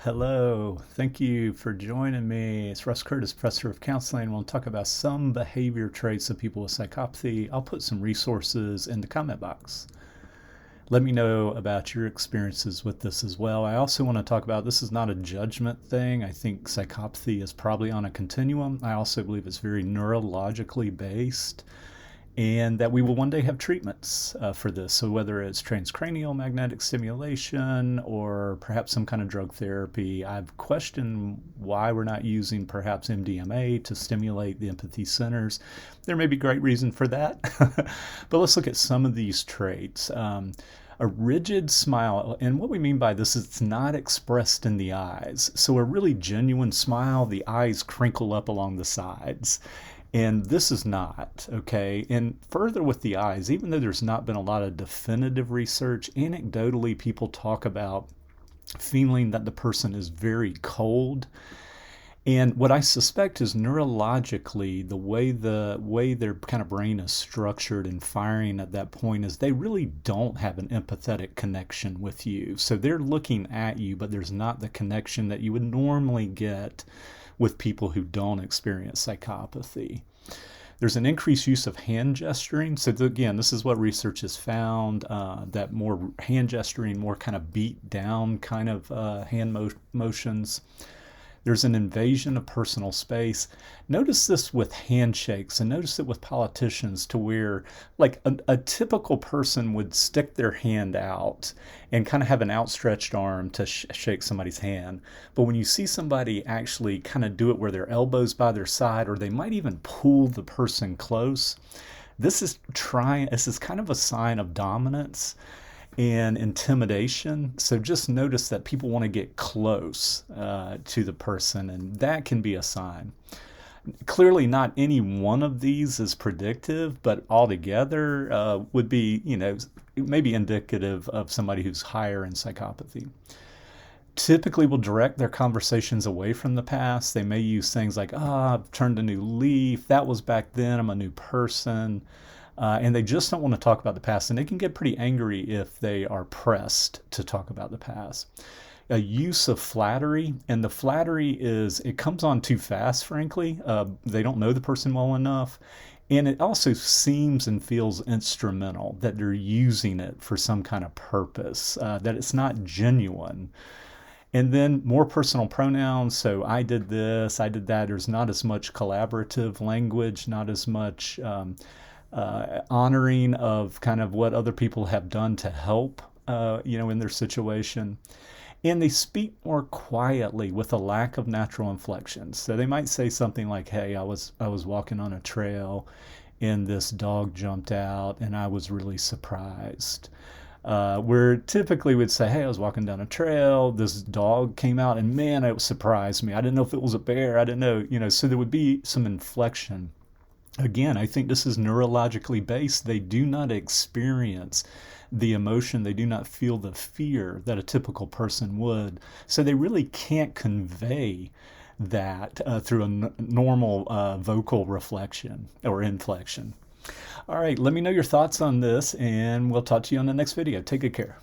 Hello, thank you for joining me. It's Russ Curtis, professor of counseling. We'll talk about some behavior traits of people with psychopathy. I'll put some resources in the comment box. Let me know about your experiences with this as well. I also want to talk about this is not a judgment thing. I think psychopathy is probably on a continuum. I also believe it's very neurologically based, and that we will one day have treatments for this. So whether it's transcranial magnetic stimulation or perhaps some kind of drug therapy, I've questioned why we're not using perhaps MDMA to stimulate the empathy centers. There may be great reason for that, but let's look at some of these traits. A rigid smile, and what we mean by this is it's not expressed in the eyes. So a really genuine smile, the eyes crinkle up along the sides. And this is not, okay? And further with the eyes, even though there's not been a lot of definitive research, anecdotally people talk about feeling that the person is very cold. And what I suspect is neurologically, the way their kind of brain is structured and firing at that point is they really don't have an empathetic connection with you. So they're looking at you, but there's not the connection that you would normally get with people who don't experience psychopathy. There's an increased use of hand gesturing. So again, this is what research has found, that more hand gesturing, more kind of beat down kind of hand motions. There's an invasion of personal space. Notice this with handshakes, and notice it with politicians, to where like a typical person would stick their hand out and kind of have an outstretched arm to shake somebody's hand. But when you see somebody actually kind of do it where their elbow's by their side, or they might even pull the person close, this is kind of a sign of dominance and intimidation. So just notice that people want to get close to the person, and that can be a sign. Clearly not any one of these is predictive, but altogether would be, maybe indicative of somebody who's higher in psychopathy. Typically will direct their conversations away from the past. They may use things like, I've turned a new leaf, that was back then, I'm a new person. And they just don't want to talk about the past. And they can get pretty angry if they are pressed to talk about the past. A use of flattery, and the flattery it comes on too fast, frankly. They don't know the person well enough. And it also seems and feels instrumental, that they're using it for some kind of purpose, that it's not genuine. And then more personal pronouns. So I did this, I did that. There's not as much collaborative language, not as much honoring of kind of what other people have done to help, in their situation. And they speak more quietly with a lack of natural inflections. So they might say something like, hey, I was walking on a trail and this dog jumped out and I was really surprised. Where typically we'd say, hey, I was walking down a trail, this dog came out and man, it surprised me. I didn't know if it was a bear. I didn't know, so there would be some inflection. Again, I think this is neurologically based. They do not experience the emotion. They do not feel the fear that a typical person would. So they really can't convey that through a normal vocal reflection or inflection. All right, let me know your thoughts on this, and we'll talk to you on the next video. Take good care.